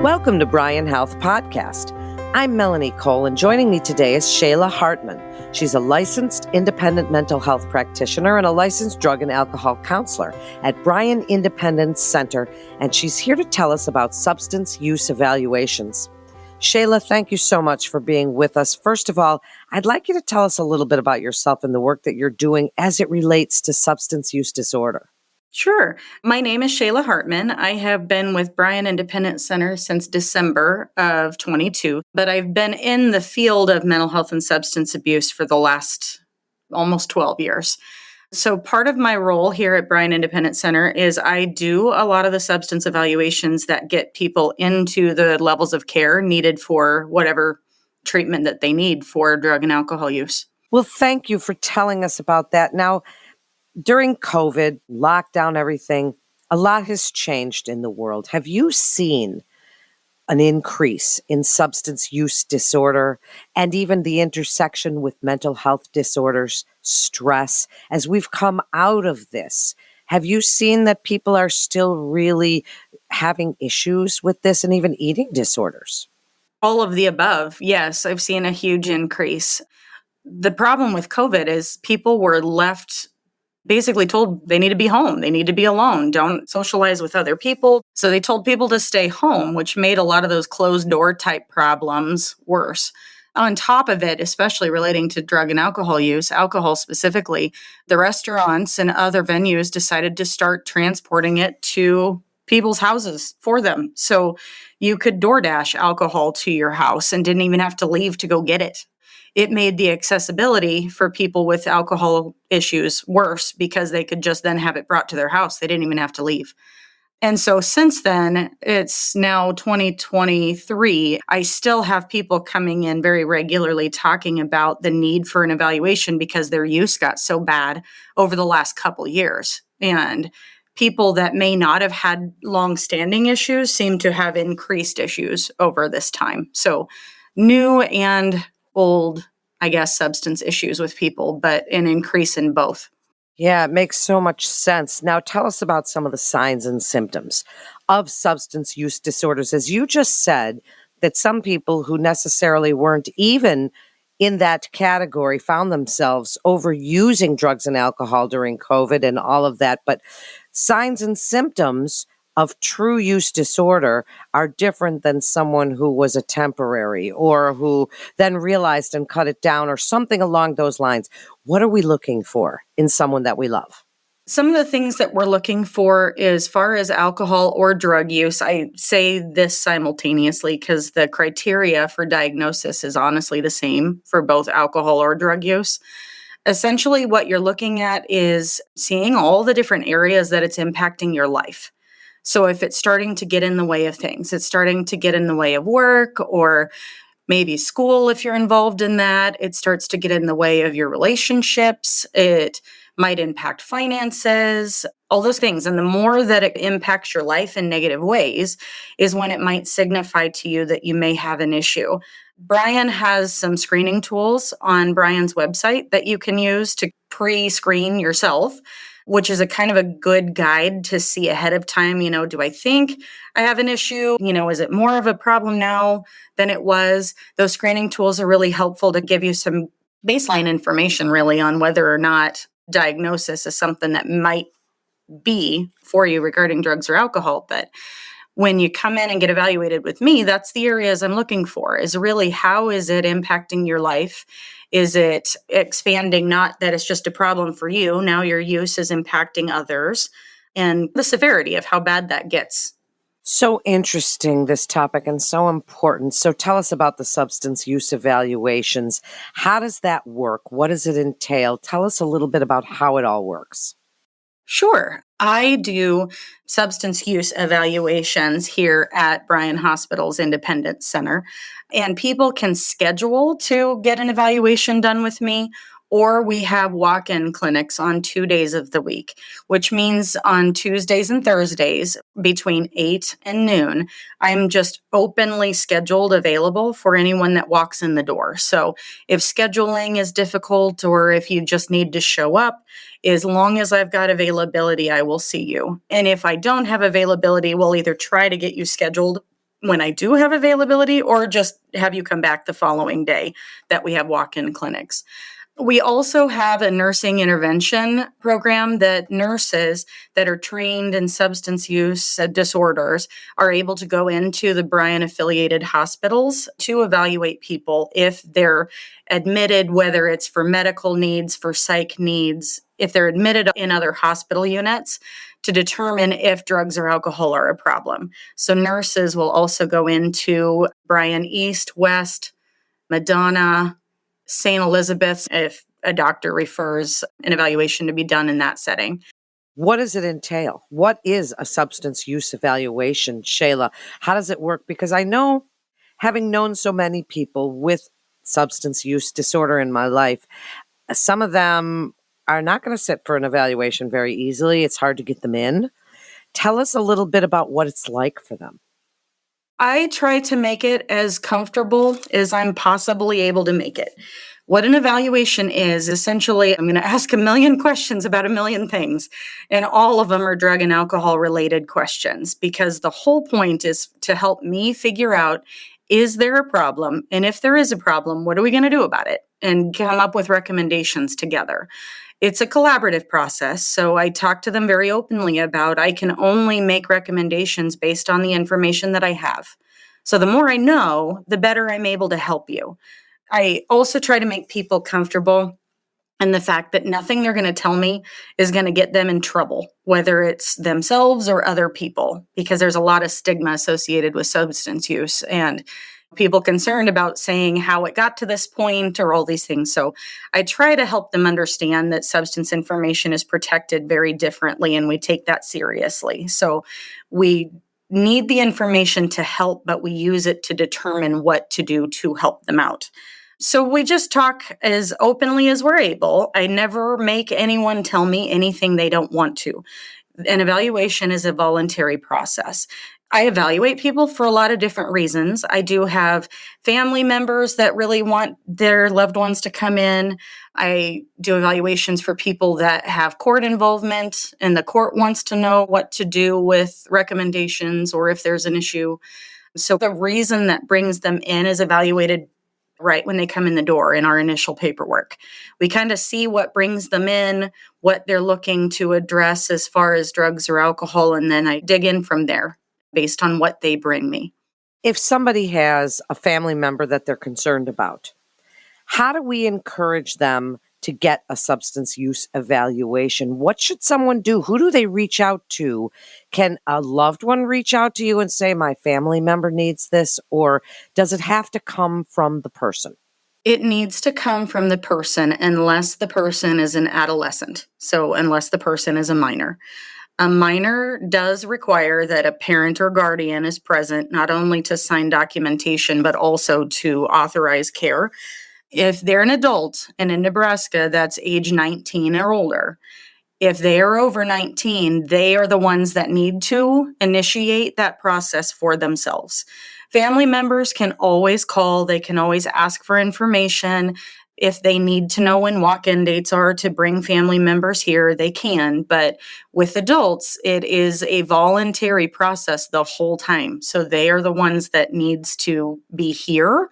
Welcome to Bryan Health Podcast. I'm Melanie Cole, and joining me today is Shayla Hartman. She's a licensed independent mental health practitioner and a licensed drug and alcohol counselor at Bryan Independence Center, and she's here to tell us about substance use evaluations. Shayla, thank you so much for being with us. First of all, I'd like you to tell us a little bit about yourself and the work that you're doing as it relates to substance use disorder. Sure. My name is Shayla Hartman. I have been with Bryan Independence Center since December of 22, but I've been in the field of mental health and substance abuse for the last almost 12 years. So part of my role here at Bryan Independence Center is I do a lot of the substance evaluations that get people into the levels of care needed for whatever treatment that they need for drug and alcohol use. Well, thank you for telling us about that. Now, during COVID, lockdown, everything, a lot has changed in the world. Have you seen an increase in substance use disorder and even the intersection with mental health disorders, stress, as we've come out of this? Have you seen that people are still really having issues with this and even eating disorders? All of the above. Yes, I've seen a huge increase. The problem with COVID is people were left basically told they need to be home. They need to be alone. Don't socialize with other people. So they told people to stay home, which made a lot of those closed door type problems worse. On top of it, especially relating to drug and alcohol use, alcohol specifically, the restaurants and other venues decided to start transporting it to people's houses for them. So you could DoorDash alcohol to your house and didn't even have to leave to go get it. It made the accessibility for people with alcohol issues worse because they could just then have it brought to their house. They didn't even have to leave. And so since then, it's now 2023. I still have people coming in very regularly talking about the need for an evaluation because their use got so bad over the last couple years. And people that may not have had long-standing issues seem to have increased issues over this time. So new and old, I guess, substance issues with people, but an increase in both. Yeah, it makes so much sense. Now, tell us about some of the signs and symptoms of substance use disorders. As you just said, that some people who necessarily weren't even in that category found themselves overusing drugs and alcohol during COVID and all of that. But signs and symptoms of true use disorder are different than someone who was a temporary or who then realized and cut it down or something along those lines. What are we looking for in someone that we love? Some of the things that we're looking for as far as alcohol or drug use, I say this simultaneously because the criteria for diagnosis is honestly the same for both alcohol or drug use. Essentially, what you're looking at is seeing all the different areas that it's impacting your life. So if it's starting to get in the way of things, it's starting to get in the way of work or maybe school if you're involved in that, it starts to get in the way of your relationships, it might impact finances, all those things. And the more that it impacts your life in negative ways is when it might signify to you that you may have an issue. Bryan has some screening tools on Bryan's website that you can use to pre-screen yourself, which is a kind of a good guide to see ahead of time, do I think I have an issue? Is it more of a problem now than it was? Those screening tools are really helpful to give you some baseline information really on whether or not diagnosis is something that might be for you regarding drugs or alcohol. But when you come in and get evaluated with me, that's the areas I'm looking for is really how is it impacting your life? Is it expanding, not that it's just a problem for you, now your use is impacting others, and the severity of how bad that gets. So interesting, this topic, and so important. So tell us about the substance use evaluations. How does that work? What does it entail? Tell us a little bit about how it all works. Sure. I do substance use evaluations here at Bryan Hospital's Independence Center, and people can schedule to get an evaluation done with me, or we have walk-in clinics on 2 days of the week, which means on Tuesdays and Thursdays between 8 and noon, I'm just openly scheduled available for anyone that walks in the door. So if scheduling is difficult or if you just need to show up, as long as I've got availability, I will see you. And if I don't have availability, we'll either try to get you scheduled when I do have availability, or just have you come back the following day that we have walk-in clinics. We also have a nursing intervention program that nurses that are trained in substance use disorders are able to go into the Bryan affiliated hospitals to evaluate people if they're admitted, whether it's for medical needs, for psych needs, if they're admitted in other hospital units, to determine if drugs or alcohol are a problem. So nurses will also go into Bryan East, West, Madonna, St. Elizabeth's if a doctor refers an evaluation to be done in that setting. What does it entail? What is a substance use evaluation, Shayla? How does it work? Because I know, having known so many people with substance use disorder in my life, some of them are not going to sit for an evaluation very easily. It's hard to get them in. Tell us a little bit about what it's like for them. I try to make it as comfortable as I'm possibly able to make it. What an evaluation is, essentially, I'm going to ask a million questions about a million things, and all of them are drug and alcohol related questions, because the whole point is to help me figure out, is there a problem? And if there is a problem, what are we going to do about it? And come up with recommendations together. It's a collaborative process, so I talk to them very openly about I can only make recommendations based on the information that I have. So the more I know, the better I'm able to help you. I also try to make people comfortable in the fact that nothing they're going to tell me is going to get them in trouble, whether it's themselves or other people, because there's a lot of stigma associated with substance use and people concerned about saying how it got to this point or all these things. So I try to help them understand that substance information is protected very differently, and we take that seriously. So we need the information to help, but we use it to determine what to do to help them out. So we just talk as openly as we're able. I never make anyone tell me anything they don't want to. An evaluation is a voluntary process. I evaluate people for a lot of different reasons. I do have family members that really want their loved ones to come in. I do evaluations for people that have court involvement and the court wants to know what to do with recommendations or if there's an issue. So the reason that brings them in is evaluated right when they come in the door in our initial paperwork. We kind of see what brings them in, what they're looking to address as far as drugs or alcohol, and then I dig in from there based on what they bring me. If somebody has a family member that they're concerned about, how do we encourage them to get a substance use evaluation? What should someone do? Who do they reach out to? Can a loved one reach out to you and say, my family member needs this? Or does it have to come from the person? It needs to come from the person unless the person is an adolescent. So unless the person is a minor. A minor does require that a parent or guardian is present, not only to sign documentation, but also to authorize care. If they're an adult, and in Nebraska, that's age 19 or older, if they are over 19, they are the ones that need to initiate that process for themselves. Family members can always call, they can always ask for information. If they need to know when walk-in dates are to bring family members here, they can. But with adults, it is a voluntary process the whole time. So they are the ones that needs to be here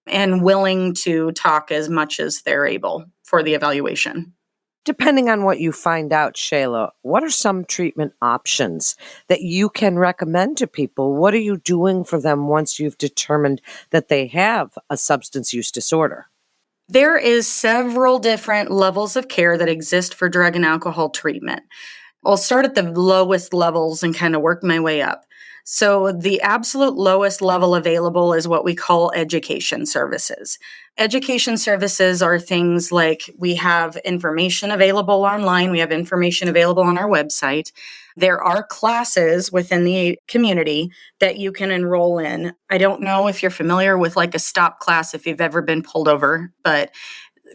and willing to talk as much as they're able for the evaluation. Depending on what you find out, Shayla, what are some treatment options that you can recommend to people? What are you doing for them once you've determined that they have a substance use disorder? There is several different levels of care that exist for drug and alcohol treatment. I'll start at the lowest levels and kind of work my way up. So the absolute lowest level available is what we call education services. Education services are things like we have information available online, we have information available on our website. There are classes within the community that you can enroll in. I don't know if you're familiar with like a stop class if you've ever been pulled over, but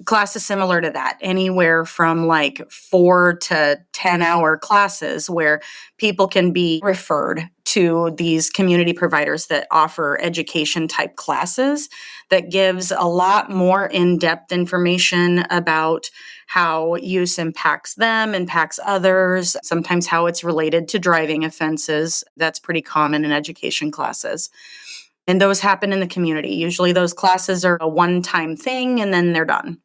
classes similar to that, anywhere from like 4 to 10 hour classes where people can be referred to these community providers that offer education type classes that gives a lot more in-depth information about how use impacts them, impacts others, sometimes how it's related to driving offenses. That's pretty common in education classes. And those happen in the community. Usually those classes are a one-time thing and then they're done.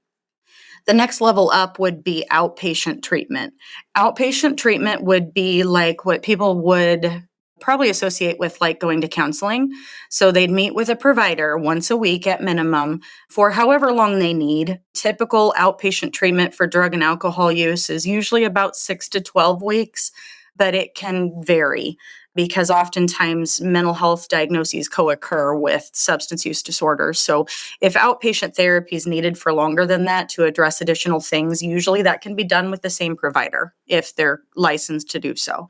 The next level up would be outpatient treatment. Outpatient treatment would be like what people would probably associate with like going to counseling. So they'd meet with a provider once a week at minimum for however long they need. Typical outpatient treatment for drug and alcohol use is usually about 6 to 12 weeks, but it can vary because oftentimes mental health diagnoses co-occur with substance use disorders. So if outpatient therapy is needed for longer than that to address additional things, usually that can be done with the same provider if they're licensed to do so.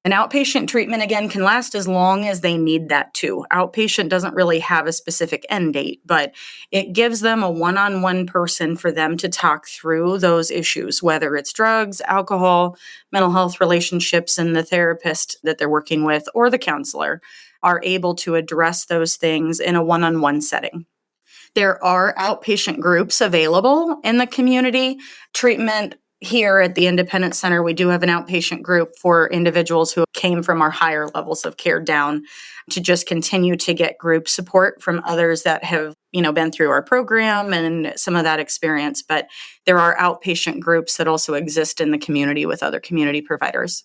An outpatient treatment, again, can last as long as they need that to. Outpatient doesn't really have a specific end date, but it gives them a one-on-one person for them to talk through those issues, whether it's drugs, alcohol, mental health relationships, and the therapist that they're working with or the counselor are able to address those things in a one-on-one setting. There are outpatient groups available in the community. Treatment here at the Independence Center, we do have an outpatient group for individuals who came from our higher levels of care down to just continue to get group support from others that have, been through our program and some of that experience. But there are outpatient groups that also exist in the community with other community providers.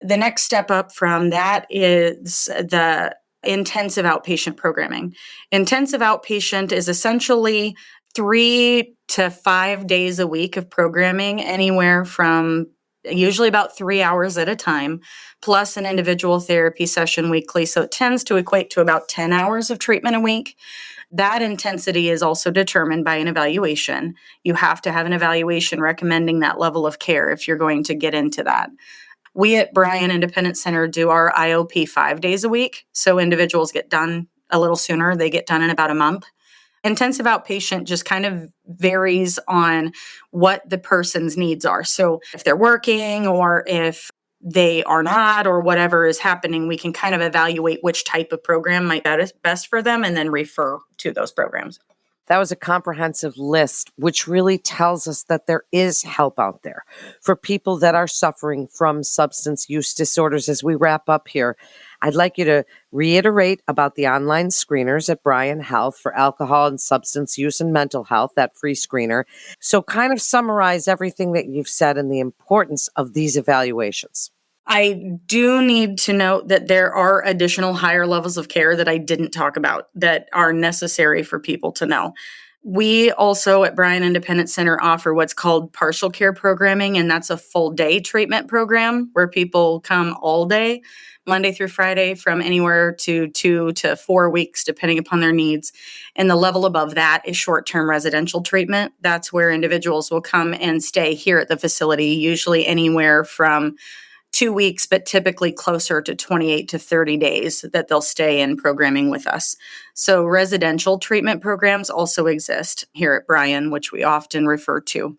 The next step up from that is the intensive outpatient programming. Intensive outpatient is essentially 3 to 5 days a week of programming, anywhere from usually about 3 hours at a time, plus an individual therapy session weekly. So it tends to equate to about 10 hours of treatment a week. That intensity is also determined by an evaluation. You have to have an evaluation recommending that level of care if you're going to get into that. We at Bryan Independence Center do our IOP 5 days a week. So individuals get done a little sooner. They get done in about a month. Intensive outpatient just kind of varies on what the person's needs are. So if they're working or if they are not or whatever is happening, we can kind of evaluate which type of program might be best for them and then refer to those programs. That was a comprehensive list, which really tells us that there is help out there for people that are suffering from substance use disorders. As we wrap up here, I'd like you to reiterate about the online screeners at Bryan Health for alcohol and substance use and mental health, that free screener. So kind of summarize everything that you've said and the importance of these evaluations. I do need to note that there are additional higher levels of care that I didn't talk about that are necessary for people to know. We also at Bryan Independence Center offer what's called partial care programming, and that's a full day treatment program where people come all day, Monday through Friday, from anywhere to 2 to 4 weeks, depending upon their needs. And the level above that is short-term residential treatment. That's where individuals will come and stay here at the facility, usually anywhere from 2 weeks, but typically closer to 28 to 30 days that they'll stay in programming with us. So residential treatment programs also exist here at Bryan, which we often refer to.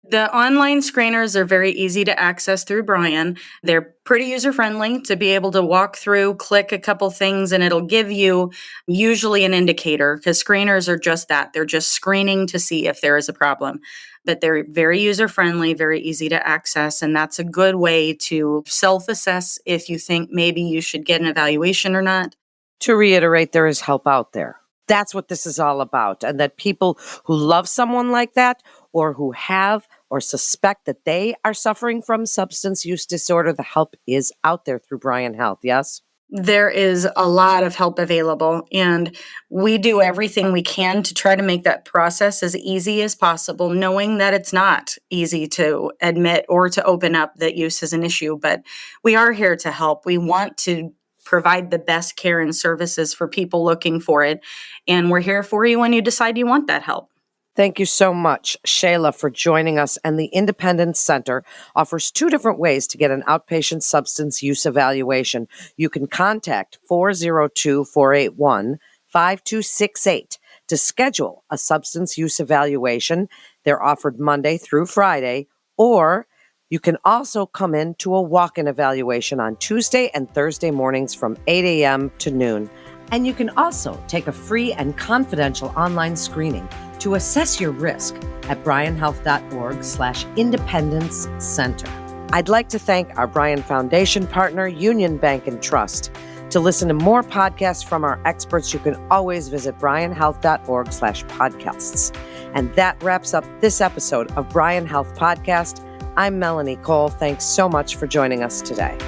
The online screeners are very easy to access through Bryan. They're pretty user-friendly to be able to walk through, click a couple things, and it'll give you usually an indicator, because screeners are just that. They're just screening to see if there is a problem. But they're very user-friendly, very easy to access, and that's a good way to self-assess if you think maybe you should get an evaluation or not. To reiterate, there is help out there. That's what this is all about. And that people who love someone like that, or who have or suspect that they are suffering from substance use disorder, the help is out there through Bryan Health, yes? There is a lot of help available, and we do everything we can to try to make that process as easy as possible, knowing that it's not easy to admit or to open up that use is an issue, but we are here to help. We want to provide the best care and services for people looking for it, and we're here for you when you decide you want that help. Thank you so much, Shayla, for joining us. And the Independence Center offers 2 different ways to get an outpatient substance use evaluation. You can contact 402-481-5268 to schedule a substance use evaluation. They're offered Monday through Friday, or You can also come in to a walk-in evaluation on Tuesday and Thursday mornings from 8 a.m. to noon. And you can also take a free and confidential online screening to assess your risk at bryanhealth.org/Independence Center. I'd like to thank our Bryan Foundation partner, Union Bank and Trust. To listen to more podcasts from our experts, you can always visit bryanhealth.org/podcasts. And that wraps up this episode of Bryan Health Podcast. I'm Melanie Cole. Thanks so much for joining us today.